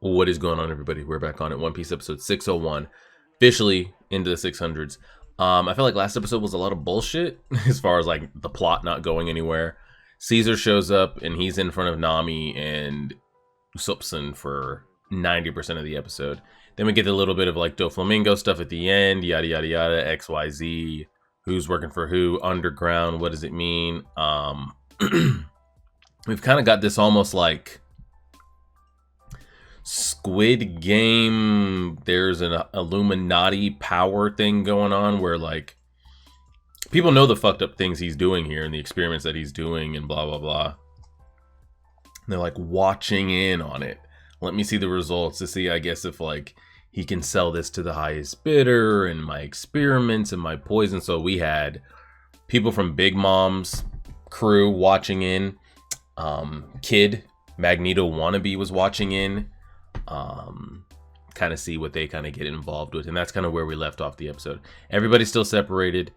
What is going on, everybody? We're back on it. One Piece episode 601, officially into the 600s. I feel like last episode was a lot of bullshit as far as like the plot not going anywhere. Caesar shows up and he's in front of Nami and Usoppson for 90% of the episode. Then we get a little bit of like Doflamingo stuff at the end, yada yada yada, XYZ, who's working for who, underground, what does it mean? We've kind of got this almost like Squid Game. There's an Illuminati power thing going on where like people know the fucked up things he's doing here and the experiments that he's doing and blah blah blah. And they're like watching in on it. Let me see the results to see, I guess, if like he can sell this to the highest bidder and my experiments and my poison. So we had people from Big Mom's crew watching in. Kid Magneto wannabe was watching in. Kind of see what they kind of get involved with, and that's kind of where we left off the episode. Everybody's still separated.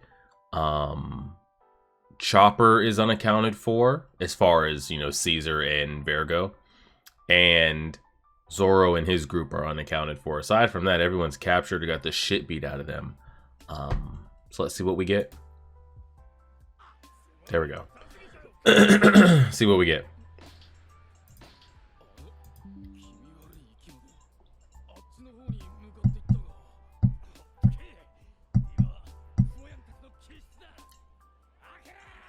Chopper is unaccounted for as far as, you know, Caesar and Virgo, and Zoro and his group are unaccounted for. Aside from that, everyone's captured or got the shit beat out of them. So let's see what we get. There we go. See what we get.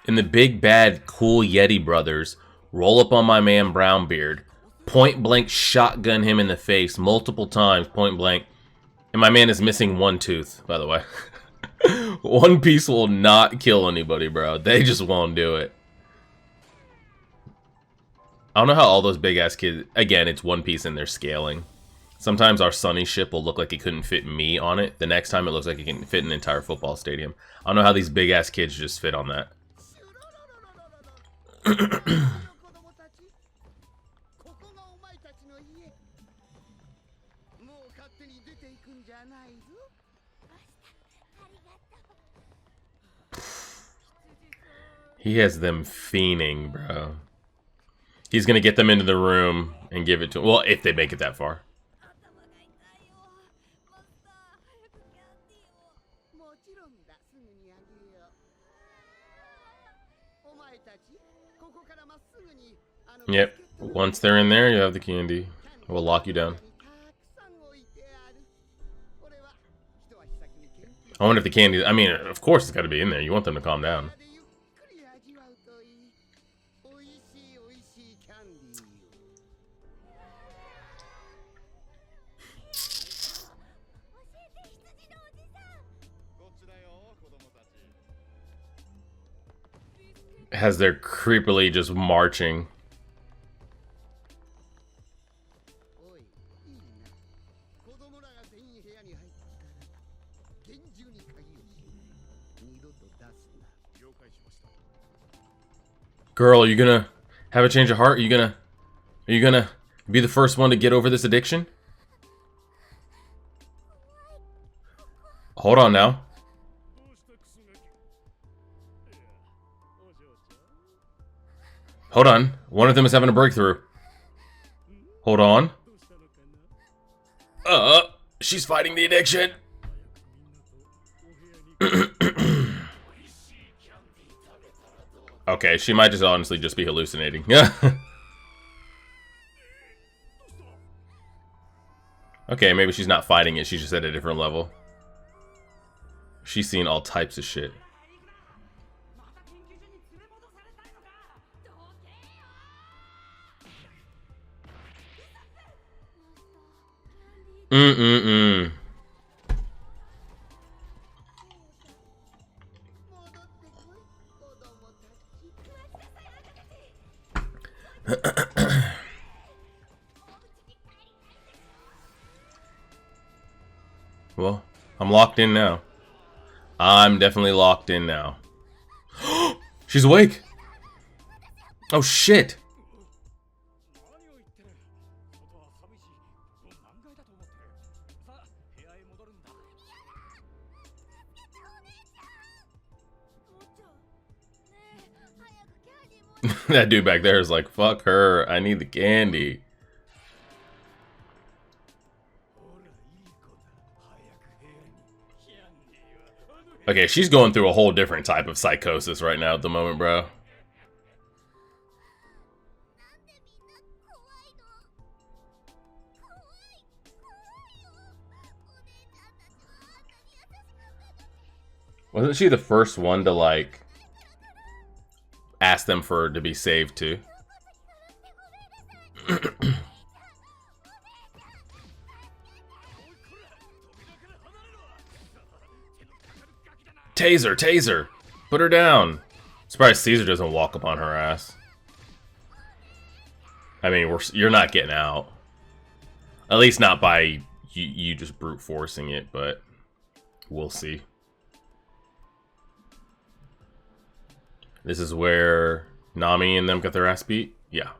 And the big bad cool Yeti brothers roll up on my man Brownbeard, point blank shotgun him in the face multiple times, point blank. And my man is missing one tooth, by the way. One Piece will not kill anybody, bro. They just won't do it. I don't know how all those big ass kids, again, it's One Piece and they're scaling. Sometimes our Sunny ship will look like it couldn't fit me on it. The next time it looks like it can fit an entire football stadium. I don't know how these big ass kids just fit on that. He has them fiending, bro. He's gonna get them into the room and give it to them. Well, if they make it that far. Yep. Once they're in there, you have the candy. We'll lock you down. I wonder if the candy... I mean, of course it's got to be in there. You want them to calm down. As they're creepily just marching. Girl, are you gonna have a change of heart? Are you gonna be the first one to get over this addiction? Hold on now. Hold on. One of them is having a breakthrough. Hold on. She's fighting the addiction. Okay, she might just honestly just be hallucinating. Yeah. Okay, maybe she's not fighting it. She's just at a different level. She's seen all types of shit. Well, I'm locked in now. I'm definitely locked in now. She's awake. Oh shit. That dude back there is like, fuck her. I need the candy. Okay, she's going through a whole different type of psychosis right now at the moment, bro. Wasn't she the first one to, like, ask them to be saved, too? Taser, taser! Put her down! Surprised Caesar doesn't walk up on her ass. I mean, you're not getting out. At least not by you just brute forcing it, but we'll see. This is where Nami and them got their ass beat? Yeah.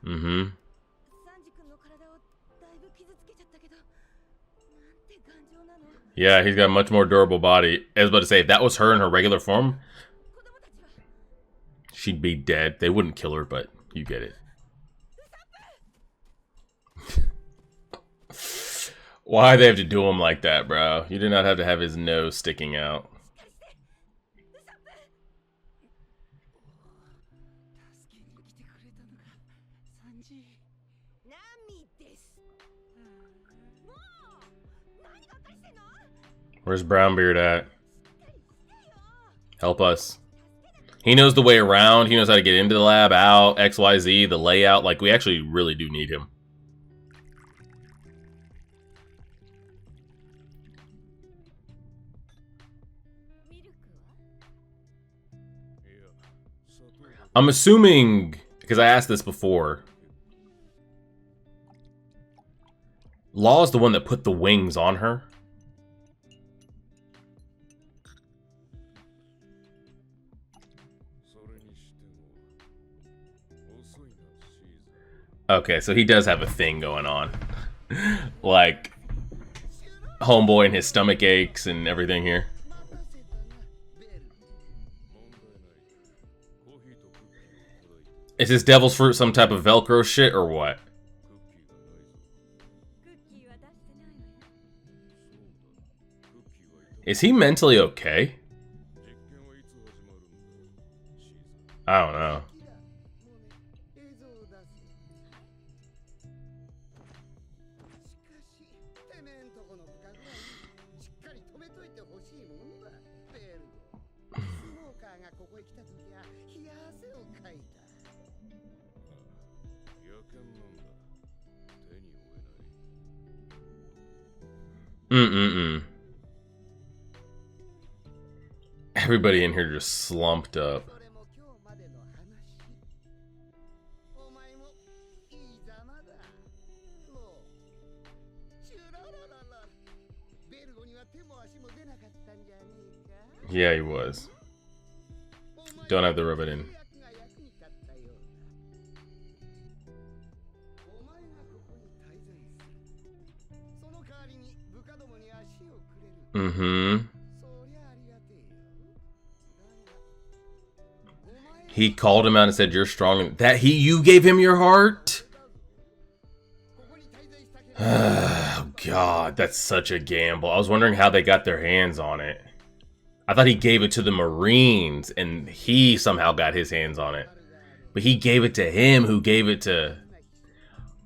Mm-hmm. Yeah, he's got a much more durable body. I was about to say, if that was her in her regular form, she'd be dead. They wouldn't kill her, but you get it. Why they have to do him like that, bro? You did not have to have his nose sticking out. Where's Brownbeard at? Help us. He knows the way around. He knows how to get into the lab, out, XYZ, the layout. Like, we actually really do need him. I'm assuming, because I asked this before, Law's the one that put the wings on her. Okay, so he does have a thing going on. Like, homeboy and his stomach aches and everything here. Is this devil's fruit some type of Velcro shit or what? Is he mentally okay? I don't know. Everybody in here just slumped up. Yeah, he was. Don't have to rub it in. Mm-hmm. He called him out and said, "You're strong." You gave him your heart? Oh, God, that's such a gamble. I was wondering how they got their hands on it. I thought he gave it to the Marines, and he somehow got his hands on it. But he gave it to him, who gave it to...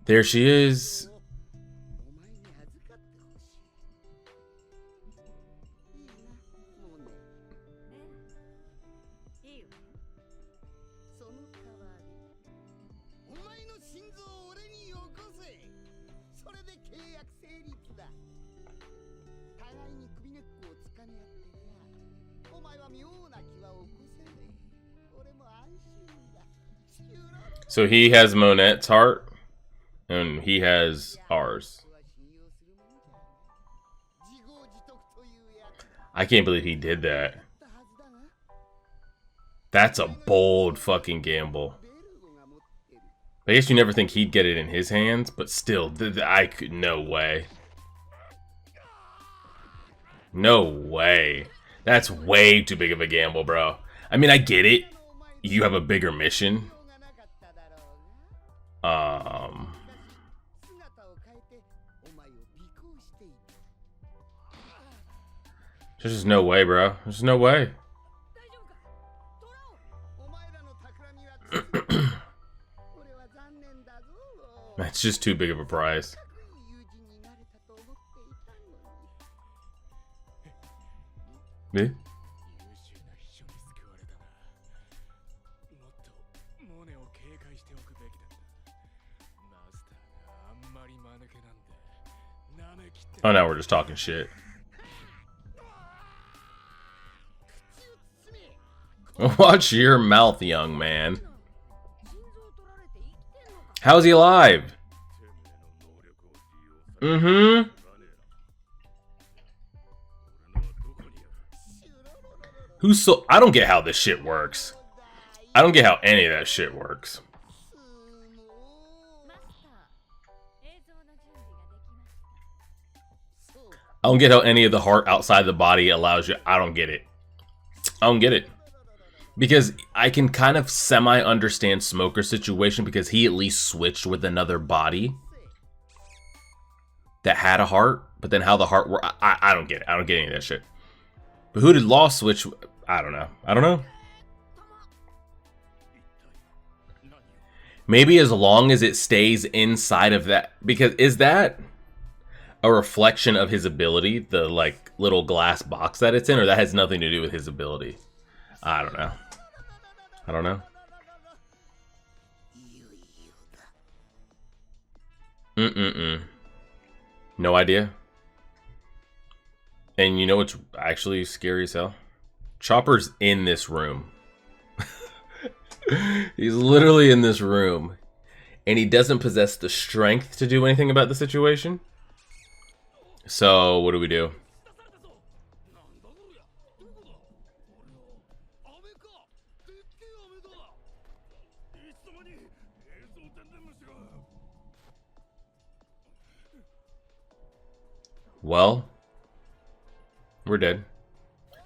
There she is. So he has Monette's heart, and he has ours. I can't believe he did that. That's a bold fucking gamble. I guess you never think he'd get it in his hands, but still, I could, no way. No way. That's way too big of a gamble, bro. I mean, I get it. You have a bigger mission. There's just no way, bro. There's no way. That's just too big of a prize. Me? Oh, now we're just talking shit. Watch your mouth, young man. How's he alive? Mm-hmm. Who's so... I don't get how this shit works. I don't get how any of that shit works. I don't get how any of the heart outside the body allows you... I don't get it. I don't get it. Because I can kind of semi-understand Smoker's situation because he at least switched with another body that had a heart. But then how the heart worked... I don't get it. I don't get any of that shit. But who did Law switch? I don't know. I don't know. Maybe as long as it stays inside of that. Because is that a reflection of his ability? The like little glass box that it's in? Or that has nothing to do with his ability? I don't know. I don't know. No idea. And you know what's actually scary as hell? Chopper's in this room. He's literally in this room. And he doesn't possess the strength to do anything about the situation. So, what do we do? Well, we're dead.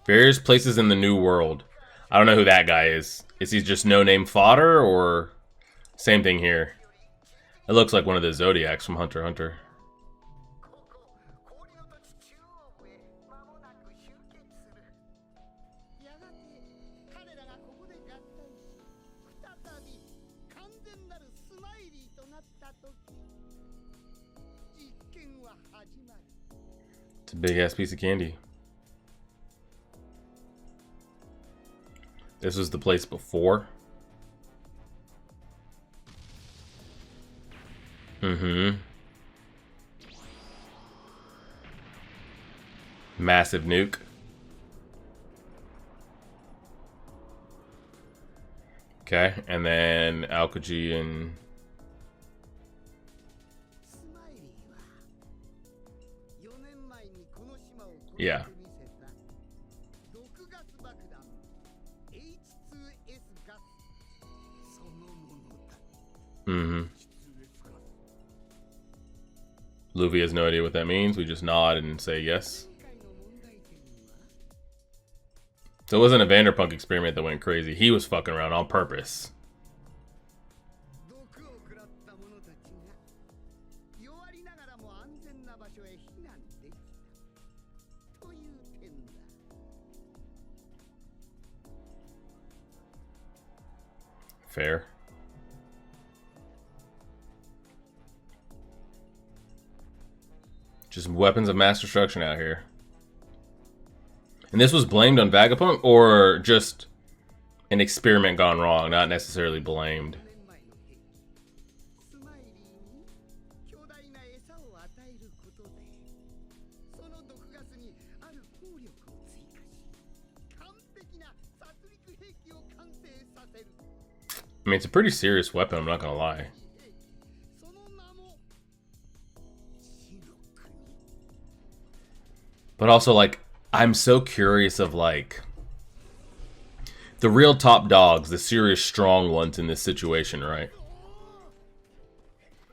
Various places in the new world. I don't know who that guy is. Is he just no-name fodder, or same thing here? It looks like one of the Zodiacs from Hunter x Hunter. It's a big-ass piece of candy. This was the place before. Massive nuke. Okay, and then Aokiji and... Yeah. Luffy has no idea what that means. We just nod and say yes. So it wasn't a Vanderpunk experiment that went crazy. He was fucking around on purpose. Fair. Just weapons of mass destruction out here. And this was blamed on Vegapunk, or just an experiment gone wrong, not necessarily blamed? I mean, it's a pretty serious weapon, I'm not gonna lie. But also, like, I'm so curious of, like, the real top dogs, the serious strong ones in this situation, right?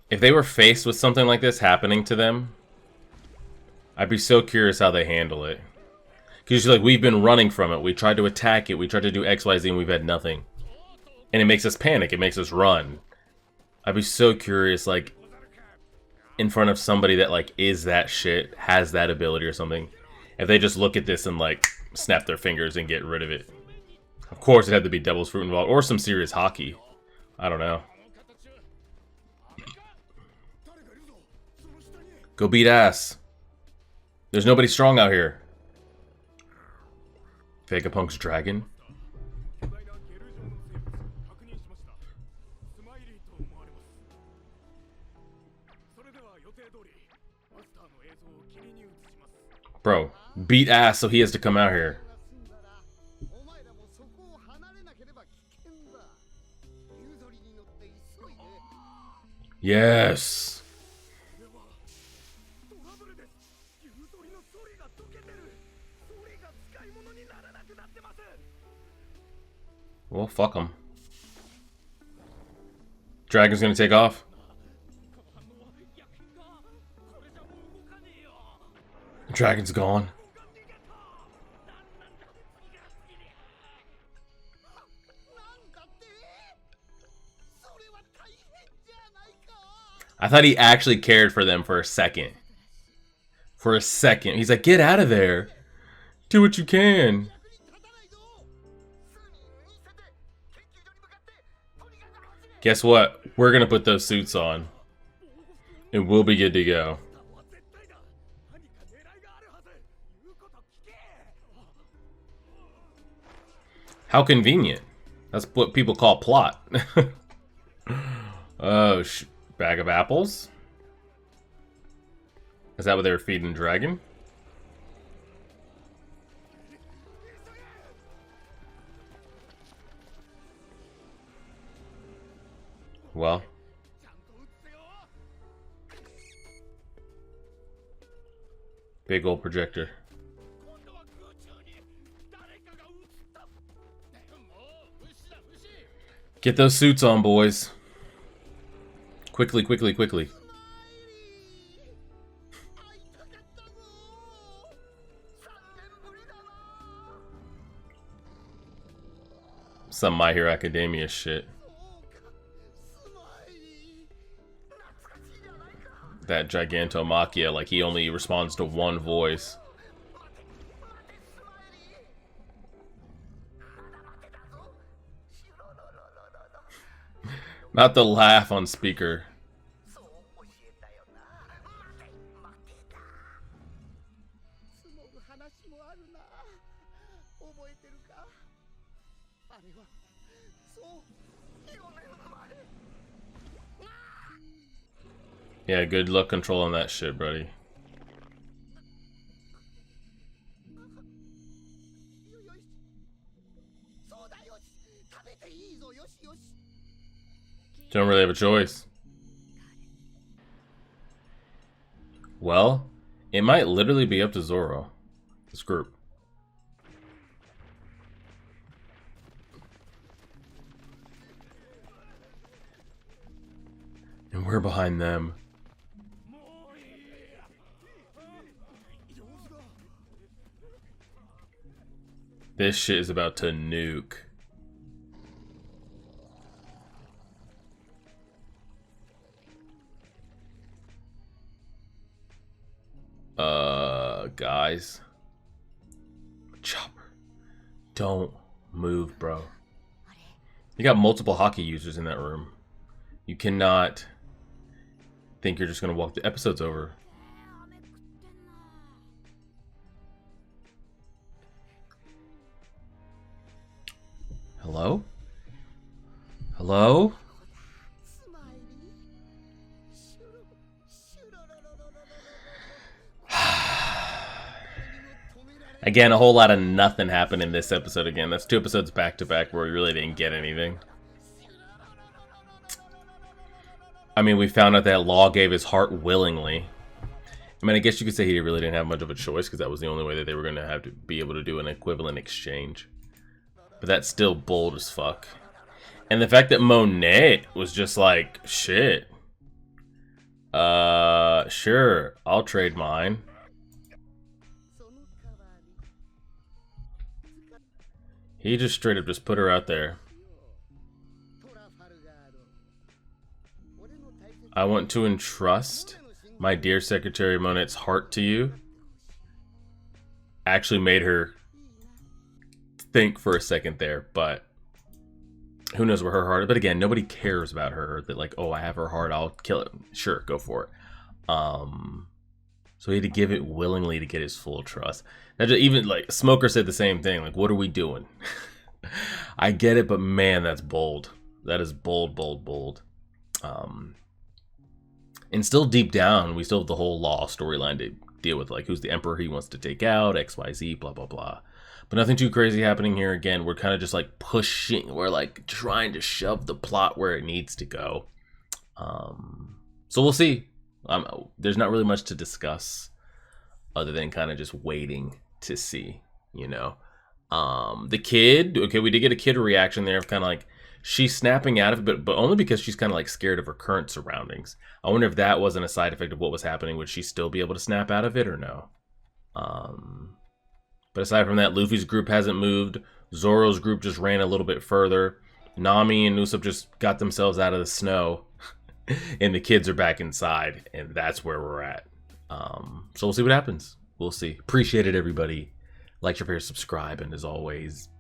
If they were faced with something like this happening to them, I'd be so curious how they handle it. Because, like, we've been running from it. We tried to attack it. We tried to do X, Y, Z, and we've had nothing. And it makes us panic. It makes us run. I'd be so curious, like, in front of somebody that, like, is that shit, has that ability or something, if they just look at this and like snap their fingers and get rid of it. Of course, it had to be Devil's Fruit involved or some serious hockey. I don't know. Go beat ass. There's nobody strong out here. Vegapunk's dragon. Bro, beat ass so he has to come out here. Yes. Well, fuck him. Dragon's gonna take off. Dragon's gone. I thought he actually cared for them for a second. For a second. He's like, get out of there. Do what you can. Guess what? We're gonna put those suits on. And we'll be good to go. How convenient. That's what people call plot. Oh, bag of apples? Is that what they were feeding the dragon? Well. Big old projector. Get those suits on, boys. Quickly, quickly, quickly. Some My Hero Academia shit. That Gigantomachia, like he only responds to one voice. Not the laugh on speaker. Yeah, good luck controlling that shit, buddy. Don't really have a choice. Well, it might literally be up to Zoro. This group. And we're behind them. This shit is about to nuke. Guys. Chopper. Don't move, bro. You got multiple hockey users in that room. You cannot think you're just gonna walk the episode's over. Hello? Hello? Again, a whole lot of nothing happened in this episode again. That's 2 episodes back to back where we really didn't get anything. I mean, we found out that Law gave his heart willingly. I mean, I guess you could say he really didn't have much of a choice because that was the only way that they were going to have to be able to do an equivalent exchange. But that's still bold as fuck. And the fact that Monet was just like, shit. Sure, I'll trade mine. He just straight up just put her out there. I want to entrust my dear Secretary Monet's heart to you. actually made her think for a second there, but who knows where her heart is. But again, nobody cares about her. That like, oh, I have her heart, I'll kill it. Sure, go for it. So he had to give it willingly to get his full trust. Now, even like Smoker said the same thing. Like, what are we doing? I get it, but man, that's bold. That is bold, bold, bold. And still deep down, we still have the whole Law storyline to deal with. Like, who's the emperor he wants to take out, XYZ, blah, blah, blah. But nothing too crazy happening here. Again, we're kind of just like pushing. We're like trying to shove the plot where it needs to go. So we'll see. There's not really much to discuss other than kind of just waiting to see, you know. The kid, okay, we did get a kid reaction there of kind of like she's snapping out of it, but only because she's kind of like scared of her current surroundings. I wonder if that wasn't a side effect of what was happening. Would she still be able to snap out of it or no? But aside from that, Luffy's group hasn't moved. Zoro's group just ran a little bit further. Nami and Usopp just got themselves out of the snow. And the kids are back inside. And that's where we're at. So we'll see what happens. We'll see. Appreciate it, everybody. Like, share, subscribe. And as always,